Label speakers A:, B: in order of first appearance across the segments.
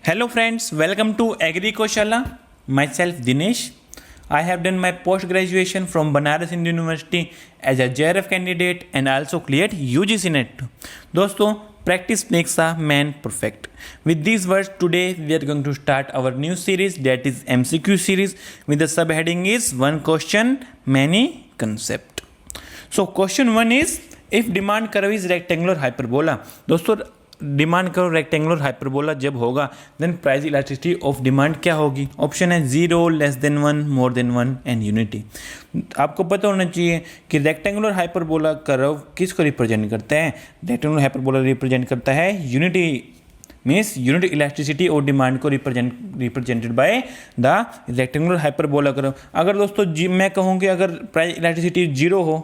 A: Hello friends, welcome to Agrikoshala. Myself Dinesh. I have done my post graduation from Banaras Hindu University as a JRF candidate and also cleared UGC NET. दोस्तों, practice makes a man perfect. With these words, today we are going to start our new series, that is MCQ series, with the subheading is one question, many concept. So question 1 is, if demand curve is rectangular hyperbola. दोस्तों, demand curve rectangular hyperbola जब होगा then price elasticity of demand क्या होगी? Option है 0, less than 1, more than 1 and unity. आपको पता होना चाहिए कि रेक्टेंगुलर हाइपरबोला कर्व किसको रिप्रेजेंट करता है? रेक्टेंगुलर हाइपरबोला रिप्रेजेंट करता है यूनिटी, मीन्स यूनिट इलास्टिसिटी और डिमांड को represented by the rectangular hyperbola curve. अगर दोस्तों मैं कहूँ कि अगर प्राइस इलास्टिसिटी 0 हो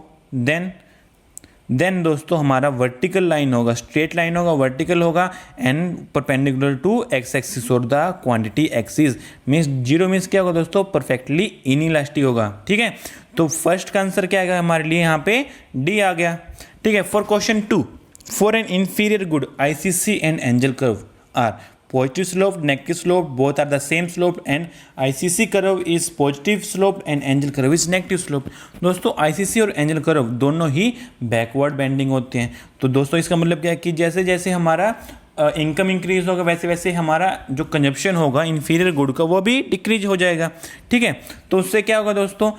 A: देन दोस्तों हमारा वर्टिकल लाइन होगा, स्ट्रेट लाइन होगा, वर्टिकल होगा and perpendicular to X axis और the quantity axis. Means 0 means क्या होगा दोस्तों? परफेक्टली इनइलास्टिक होगा। ठीक है, तो फर्स्ट का आंसर क्या आएगा हमारे लिए? यहाँ पे डी आ गया। ठीक है, for question 2, for an inferior good ICC and Engel curve are positive sloped, negative sloped, both are the same sloped and ICC curve is positive sloped and angel curve is negative sloped। दोस्तों ICC और angel curve दोनों ही backward bending होते हैं। तो दोस्तों इसका मतलब क्या है कि जैसे जैसे हमारा इनकम इंक्रीज होगा वैसे वैसे हमारा जो कंजप्शन होगा इन्फीरियर गुड का वो भी डिक्रीज हो जाएगा। ठीक है, तो उससे क्या होगा दोस्तों?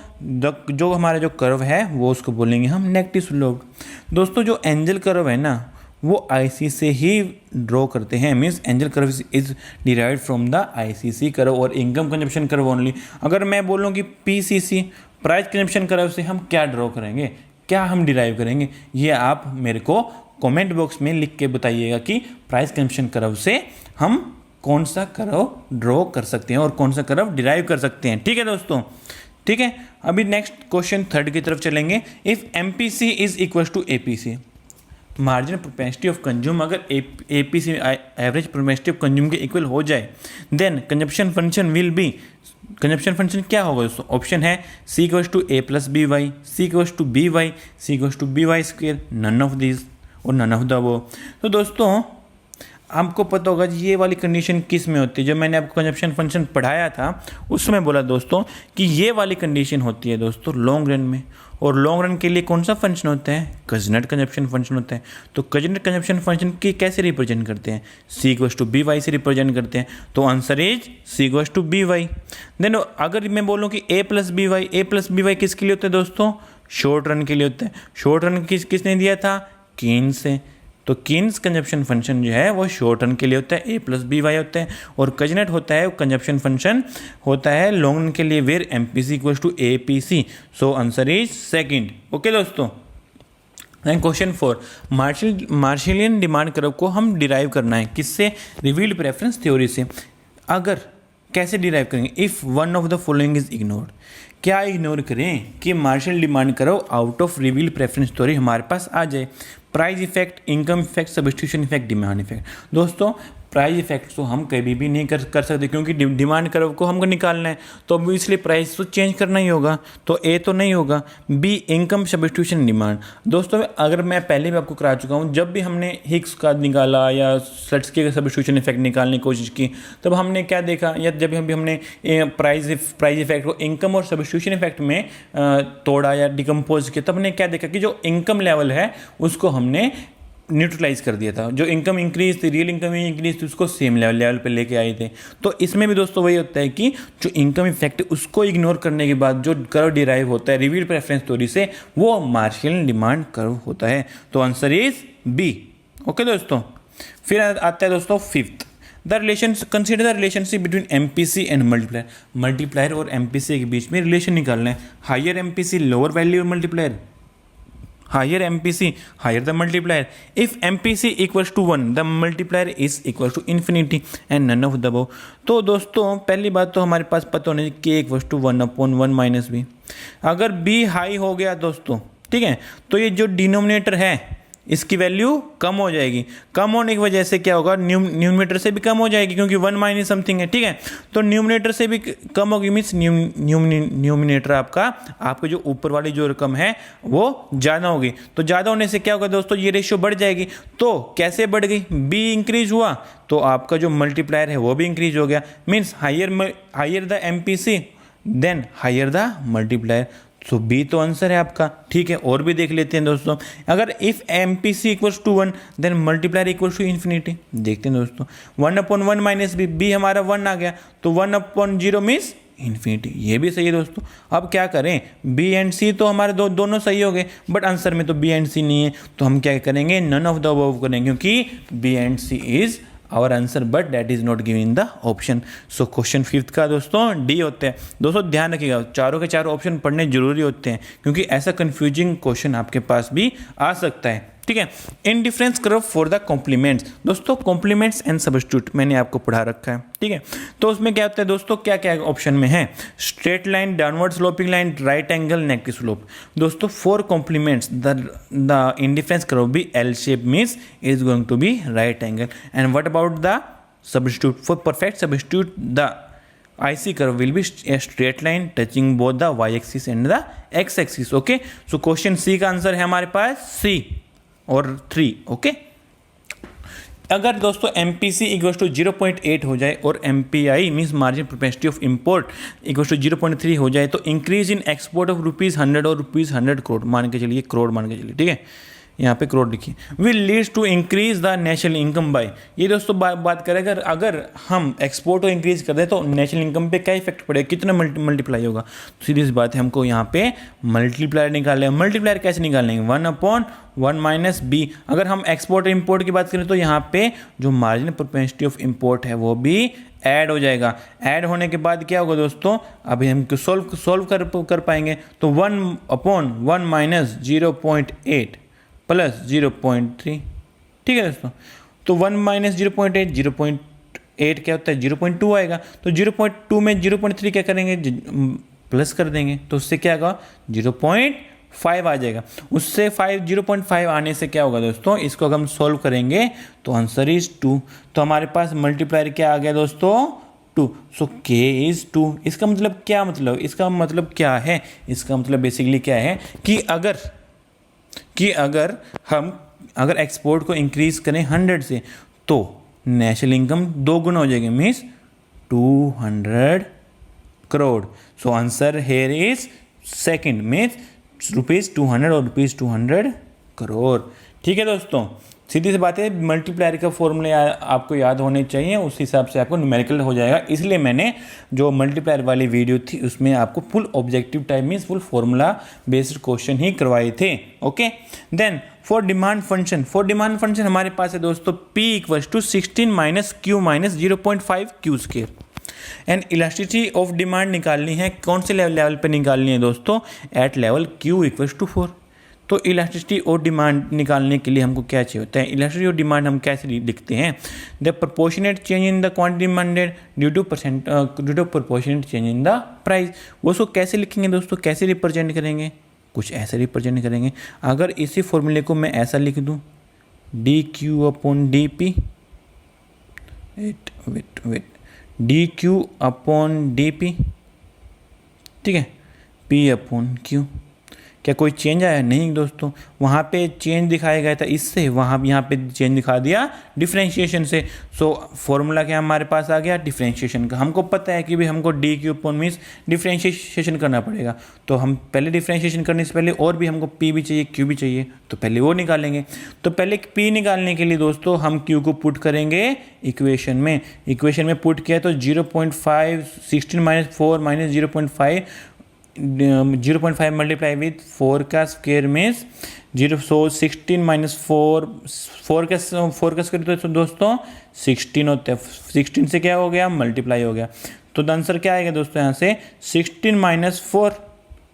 A: जो हमारा जो कर्व है वो उसको बोलेंगे हम नेगेटिव स्लोप्ड। दोस्तों जो एंजल कर्व है ना वो आईसी से ही ड्रॉ करते हैं, means angel curve is derived from the ICC curve और इनकम कंजप्शन कर्व ओनली। अगर मैं बोलूँ कि पीसीसी प्राइस कंजप्शन कर्व से हम क्या ड्रॉ करेंगे, क्या हम डिराइव करेंगे, ये आप मेरे को कमेंट बॉक्स में लिख के बताइएगा कि प्राइस कंजप्शन कर्व से हम कौन सा कर्व ड्रॉ कर सकते हैं और कौन सा कर्व डिराइव कर सकते हैं। ठीक है दोस्तों, ठीक है। अभी नेक्स्ट क्वेश्चन 3 की तरफ चलेंगे। If MPC is equal to APC, marginal propensity of consume अगर APC average propensity of consume के इक्वल हो जाए then consumption function will be, consumption function क्या होगा दोस्तों? ऑप्शन है C equals to A plus B Y, C equals to B Y, C equals to B Y square, none of this और none of the वो। तो दोस्तों आपको पता होगा ये वाली कंडीशन किस में होती है? जब मैंने आपको कंजप्शन फंक्शन पढ़ाया था उसमें बोला दोस्तों कि ये वाली कंडीशन होती है दोस्तों लॉन्ग रन में, और लॉन्ग रन के लिए कौन सा फंक्शन होता है? कजनेट कंजप्शन फंक्शन होता है। तो कजनेट कंजप्शन फंक्शन की कैसे रिप्रेजेंट करते हैं? C equals to B Y से रिप्रेजेंट करते हैं। तो answer is C equals to B Y. Then अगर मैं बोलूँ कि ए प्लस बी वाई किसके लिए होता है दोस्तों? शॉर्ट रन के लिए होता है। शॉर्ट रन किसने दिया था? कीन्स से। तो कीन्स कंजप्शन फंक्शन जो है वो शॉर्ट रन के लिए होता है, ए प्लस बी वाई होता है, और कजनेट होता है कंजप्शन फंक्शन होता है लॉन्ग रन के लिए where MPC equals to APC. So answer is second. Okay दोस्तों, and question 4, Marshallian demand curve को हम डिराइव करना है किससे? रिवील्ड प्रेफरेंस थ्योरी से। अगर कैसे डिराइव करेंगे? If one of the following is ignored, क्या इग्नोर करें कि Marshall demand curve out of revealed preference theory हमारे पास आ जाए? Price effect, income effect, substitution effect, demand effect. दोस्तों प्राइस इफेक्ट तो हम कभी भी नहीं कर सकते क्योंकि डिमांड कर्व को हमको निकालना है, तो अब इसलिए प्राइस तो चेंज करना ही होगा। तो ए तो नहीं होगा। Be income, substitution, demand. दोस्तों अगर मैं पहले भी आपको करा चुका हूँ, जब भी हमने हिग्स का निकाला या स्लट्सकी का सब्स्टिट्यूशन इफेक्ट निकालने की कोशिश की तब हमने क्या देखा, या जब भी हमने प्राइस इफेक्ट को इनकम और सब्स्टिट्यूशन इफेक्ट में तोड़ा या डिकम्पोज किया तब हमने क्या देखा कि जो इनकम लेवल है उसको हमने न्यूट्रलाइज कर दिया था। जो इनकम इंक्रीज थी, रियल इनकम इंक्रीज थी, उसको सेम लेवल पे लेके आए थे। तो इसमें भी दोस्तों वही होता है कि जो इनकम इफेक्ट है उसको इग्नोर करने के बाद जो कर्व डिराइव होता है रिवील्ड प्रेफरेंस थ्योरी से वो मार्शलियन डिमांड कर्व होता है। तो आंसर इज बी। ओके दोस्तों, फिर आता है दोस्तों 5th, the relation, consider the relationship between MPC and multiplier. Multiplier और एमपीसी के बीच में रिलेशन निकालना है। Higher MPC lower value multiplier, higher MPC higher the multiplier. If MPC equals to 1 the multiplier is equals to infinity and none of the above। तो दोस्तों पहली बात तो हमारे पास पता होना चाहिए k equals to 1/1 minus B. अगर b हाई हो गया दोस्तों, ठीक है, तो ये जो डिनोमिनेटर है इसकी वैल्यू कम हो जाएगी। कम होने की वजह से क्या होगा, न्यूमरेटर से भी कम हो जाएगी क्योंकि 1 माइनस समथिंग है, ठीक है। तो न्यूमरेटर से भी कम होगी, मीन्स न्यूमिनेटर आपके जो ऊपर वाली जो रकम है वो ज़्यादा होगी। तो ज़्यादा होने से क्या होगा दोस्तों, ये रेशियो बढ़ जाएगी। तो कैसे बढ़ गई, बी इंक्रीज हुआ तो आपका जो मल्टीप्लायर है वो भी इंक्रीज हो गया, means higher the MPC then higher the multiplier. So B तो आंसर है आपका, ठीक है। और भी देख लेते हैं दोस्तों, अगर if MPC equals to 1 then multiplier equals to infinity. देखते हैं दोस्तों, 1/1 माइनस बी हमारा 1 आ गया, तो 1/0 मीन्स इन्फिनिटी। ये भी सही है दोस्तों। अब क्या करें, बी एंड सी तो हमारे दोनों सही हो गए, बट आंसर में तो बी एंड सी नहीं है, तो हम क्या करेंगे, नन ऑफ द अबव करेंगे, क्योंकि B and C is our answer but that is not given in the option. So question 5 का दोस्तों डी होते हैं। दोस्तों ध्यान रखिएगा, चारों के चारों ऑप्शन पढ़ने जरूरी होते हैं, क्योंकि ऐसा कंफ्यूजिंग क्वेश्चन आपके पास भी आ सकता है, ठीक है। Indifference curve for the complements. दोस्तों कॉम्प्लीमेंट्स एंड सब्स्टिट्यूट मैंने आपको पढ़ा रखा है, ठीक है। तो उसमें क्या होता है दोस्तों, क्या क्या ऑप्शन में है, straight line, downward sloping line, right angle, negative slope. दोस्तों for complements the indifference curve भी L shape means is going to be right angle. And what about the substitute, for perfect substitute the IC curve will be a straight line touching both the y-axis and the x-axis, okay। so question C का answer है हमारे पास C और 3, okay. अगर दोस्तों MPC equal to 0.8 हो जाए और MPI means margin propensity of import equal to 0.3 हो जाए, तो इंक्रीज इन एक्सपोर्ट ऑफ ₹100 और ₹100 करोड़ मान के चलिए, करोड़ मान के चलिए, ठीक है, यहाँ पे करोड़ लिखिए, will leads to increase the national income by. ये दोस्तों बात करें अगर हम एक्सपोर्ट को इंक्रीज कर दें तो नेशनल इनकम पे क्या इफेक्ट पड़ेगा, कितना मल्टीप्लाई होगा। तो सीधी सी बात है, हमको यहाँ पे मल्टीप्लायर निकालना है। मल्टीप्लायर कैसे निकालेंगे, 1/1 माइनस बी। अगर हम एक्सपोर्ट इंपोर्ट की बात करें तो यहाँ पे जो मार्जिनल प्रोपेंसिटी ऑफ इंपोर्ट है वो भी ऐड हो जाएगा। ऐड होने के बाद क्या होगा दोस्तों, अभी हम सोल्व कर पाएंगे। तो 1/1 माइनस 0.8 प्लस 0.3, ठीक है दोस्तों। तो 1 माइनस 0.8 क्या होता है, 0.2 आएगा। तो 0.2 में 0.3 क्या करेंगे, प्लस कर देंगे, तो उससे क्या होगा, 0.5 आ जाएगा। उससे 0.5 आने से क्या होगा दोस्तों, इसको अगर हम सोल्व करेंगे तो आंसर इज 2। तो हमारे पास मल्टीप्लायर क्या आ गया दोस्तों, 2। सो K इज 2। इसका मतलब क्या, इसका मतलब क्या है, इसका मतलब बेसिकली क्या है कि अगर एक्सपोर्ट को इंक्रीज करें 100 से तो नेशनल इनकम 2 गुना हो जाएगी, means 200 crore. So answer here is second, means ₹200 और ₹200 करोड़, ठीक है दोस्तों। सीधी सी बात है, मल्टीप्लायर का फॉर्मूले आपको याद होने चाहिए, उस हिसाब से आपको न्यूमेरिकल हो जाएगा। इसलिए मैंने जो मल्टीप्लायर वाली वीडियो थी उसमें आपको full objective type means full formula based question ही करवाए थे, okay. Then for demand function हमारे पास है दोस्तों P equals to 16 minus Q minus 0.5 Q square. And elasticity of demand निकालनी है, कौन से लेवल पे निकालनी है दोस्तों, at level Q equals to 4। तो इलास्टिसिटी और डिमांड निकालने के लिए हमको क्या चाहिए होता है, इलास्टिसिटी और डिमांड हम कैसे लिखते हैं, the proportionate change in the quantity demanded due to proportionate change in the price. वो उसको कैसे लिखेंगे दोस्तों, कैसे रिप्रेजेंट करेंगे, कुछ ऐसे रिप्रेजेंट करेंगे। अगर इसी फॉर्मूले को मैं ऐसा लिख दूँ, DQ/DP, DQ/DP, ठीक है, P/Q। क्या कोई चेंज आया, नहीं दोस्तों। वहाँ पे चेंज दिखाया गया था इससे, यहाँ पे चेंज दिखा दिया डिफरेंशिएशन से। सो फॉर्मूला क्या हमारे पास आ गया, डिफरेंशिएशन का। हमको पता है कि भाई हमको DQ/ मीन्स डिफरेंशिएशन करना पड़ेगा, तो हम पहले डिफरेंशिएशन करने से पहले और भी हमको P भी चाहिए, Q भी चाहिए, तो पहले वो निकालेंगे। तो पहले P निकालने के लिए दोस्तों हम Q को पुट करेंगे इक्वेशन में पुट किया तो 0.5 16 माइनस 4 माइनस 0.5 मल्टीप्लाई विथ 4 का स्क्वायर मीन्स 0। सो 16 माइनस 4 का स्क्वायर तो दोस्तों 16 होता है। 16 से क्या हो गया, मल्टीप्लाई हो गया। तो आंसर क्या आएगा दोस्तों, यहाँ से 16 माइनस 4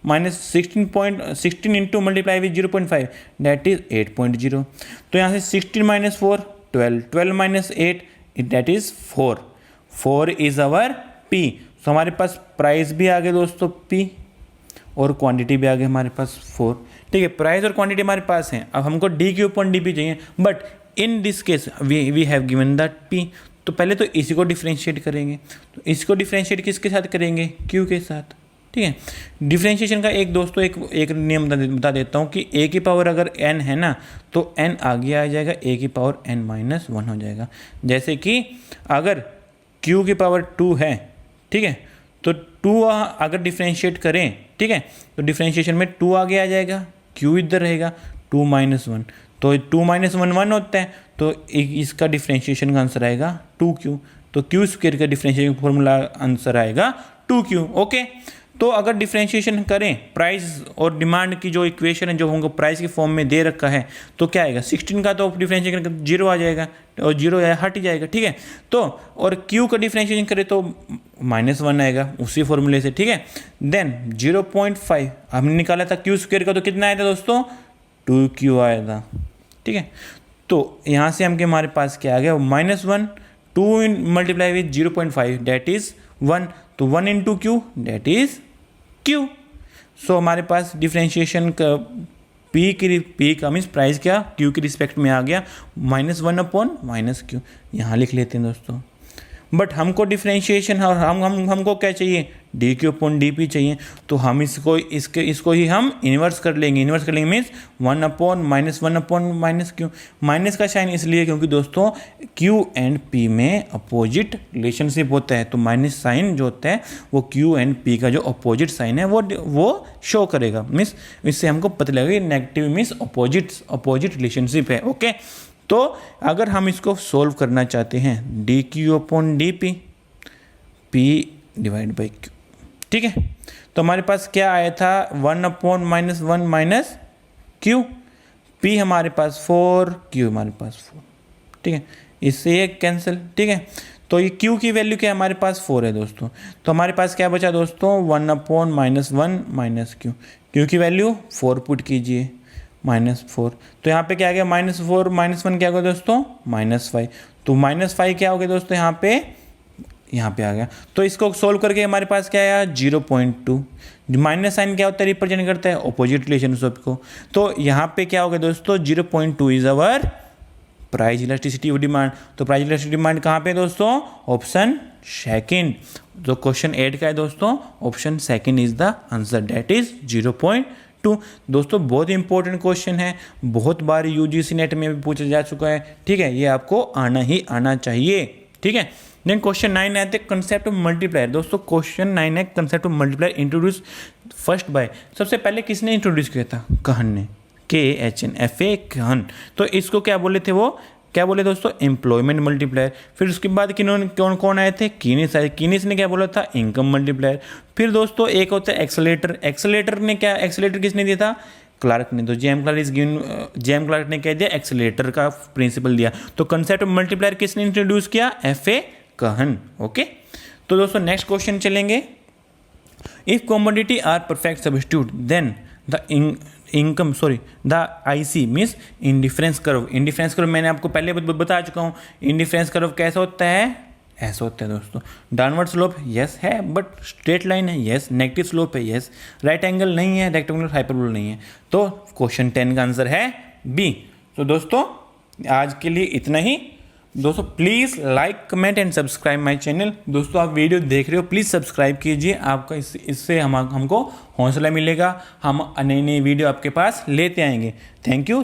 A: माइनस 16 into multiply with 0.5 that is 8.0। तो यहाँ से 16 माइनस 4 12 माइनस 8 that is 4 is our P। So हमारे पास प्राइस भी आ गया दोस्तों P और क्वांटिटी भी आ गई हमारे पास 4, ठीक है, प्राइस और क्वांटिटी हमारे पास है। अब हमको D Q upon D P चाहिए, but in this case we have given that P. तो पहले तो इसी को डिफ्रेंशिएट करेंगे, तो इसको डिफ्रेंशिएट किसके साथ करेंगे, क्यू के साथ। ठीक है, डिफ्रेंशिएशन का एक दोस्तों एक नियम बता देता हूँ कि ए की पावर अगर n है ना, तो n आगे आ जाएगा, ए की पावर n-1 हो जाएगा। जैसे कि अगर q की पावर 2 है, ठीक है, तो 2 अगर डिफ्रेंशिएट करें, ठीक है, तो डिफ्रेंशिएशन में 2 आगे आ जाएगा, q इधर रहेगा, 2-1, तो 2-1 1 होता है, तो इसका डिफ्रेंशिएशन का आंसर आएगा 2q। तो q स्क्वायर का डिफ्रेंशिएशन फॉर्मूला आंसर आएगा 2q। ओके, तो अगर डिफ्रेंशिएशन करें प्राइस और डिमांड की जो इक्वेशन है, जो हमको प्राइस के फॉर्म में दे रखा है, तो क्या आएगा 16 का तो डिफ्रेंशिएशन 0 आ जाएगा और 0 हट ही जाएगा। ठीक है, तो और q का डिफ्रेंशिएशन करें तो -1 आएगा उसी फॉर्मूले से। ठीक है, देन 0.5 हमने निकाला था q स्क्वायर का, तो कितना आया था दोस्तों, 2q आया था। ठीक है, तो यहाँ से हमके हमारे पास क्या आ गया, -1, 2 मल्टीप्लाई विथ 0.5 दैट इज 1, तो 1 into Q that is Q. So हमारे पास डिफ्रेंशिएशन का पी का मीन्स प्राइस क्या क्यू के रिस्पेक्ट में आ गया, -1 अपॉन -q, यहाँ लिख लेते हैं दोस्तों। बट हमको डिफ्रेंशिएशन और हमको क्या चाहिए, D Q upon D P चाहिए, तो हम इसको ही हम इन्वर्स कर लेंगे। इन्वर्स कर लेंगे मीन्स 1 अपॉन -q। माइनस का साइन इसलिए क्योंकि दोस्तों q एंड p में अपोजिट रिलेशनशिप होता है, तो माइनस साइन जो होता है वो q एंड p का जो अपोजिट साइन है वो शो करेगा। मीन्स इससे हमको पता लगेगा नेगेटिव मीन्स अपोजिट रिलेशनशिप है। ओके, तो अगर हम इसको सोल्व करना चाहते हैं, D Q upon D P, P divide by Q. ठीक है, तो हमारे पास क्या आया था, 1 अपॉन -1 माइनस क्यू, पी हमारे पास 4, क्यू हमारे पास 4। ठीक है, इससे ये कैंसिल। ठीक है, तो ये क्यू की वैल्यू क्या हमारे पास 4 है दोस्तों, तो हमारे पास क्या बचा दोस्तों, 1 अपॉन -1 माइनस क्यू। क्यू की वैल्यू 4 पुट कीजिए, -4, तो यहाँ पे क्या आ गया, -4 -1 क्या होगा दोस्तों, -5, तो -5 क्या हो गया दोस्तों, यहाँ पे आ गया। तो इसको सोल्व करके हमारे पास क्या आया, 0.2। माइनस साइन क्या होता है, रिप्रेजेंट करता है ऑपोजिट रिलेशनशिप को, तो यहाँ पे क्या हो गया दोस्तों, 0.2 is our price elasticity of demand. तो प्राइस इलास्टिसिटी डिमांड कहाँ पे दोस्तों, ऑप्शन सेकंड। जो क्वेश्चन 8 का है दोस्तों, option second is the answer, that is 0.2। दोस्तों बहुत इंपॉर्टेंट क्वेश्चन है, बहुत बार यूजीसी नेट में भी पूछा जा चुका है। ठीक है, ये आपको आना ही आना चाहिए। ठीक है, देन क्वेश्चन 9 आते हैं कंसेप्ट ऑफ मल्टीप्लायर। दोस्तों क्वेश्चन 9 है concept of multiplier introduce first by, सबसे पहले किसने इंट्रोड्यूस किया था, कहन ने, KHN कहन। तो इसको क्या बोले थे, वो क्या बोले दोस्तों, एम्प्लॉयमेंट मल्टीप्लायर। फिर उसके बाद कौन आए थे, कीनिस आए। कीनिस ने क्या बोला था, इनकम मल्टीप्लायर। फिर दोस्तों एक होता है एक्सेलेटर। एक्सेलेटर किसने दिया था, क्लार्क ने। तो जेम क्लार्क ने क्या दिया, एक्सेलेटर का प्रिंसिपल दिया। तो कंसेप्ट ऑफ मल्टीप्लायर किसने इंट्रोड्यूस किया, FA कहन। ओके, तो दोस्तों नेक्स्ट क्वेश्चन चलेंगे। If commodity are perfect substitute then the IC means indifference curve. Indifference curve मैंने आपको पहले बता चुका हूँ। इंडिफरेंस कर्व कैसा होता है, ऐसा होता है दोस्तों। डाउनवर्ड स्लोप यस है, बट स्ट्रेट लाइन है यस, नेगेटिव स्लोप है यस, राइट एंगल नहीं है, रेक्टेंगुलर हाइपरबोला नहीं है। तो क्वेश्चन 10 का आंसर है B। तो दोस्तों आज के लिए इतना ही। दोस्तों please like comment and subscribe my channel. दोस्तों आप वीडियो देख रहे हो, प्लीज़ सब्सक्राइब कीजिए। आपका इससे हमको हौसला मिलेगा, हम नई वीडियो आपके पास लेते आएंगे। Thank you.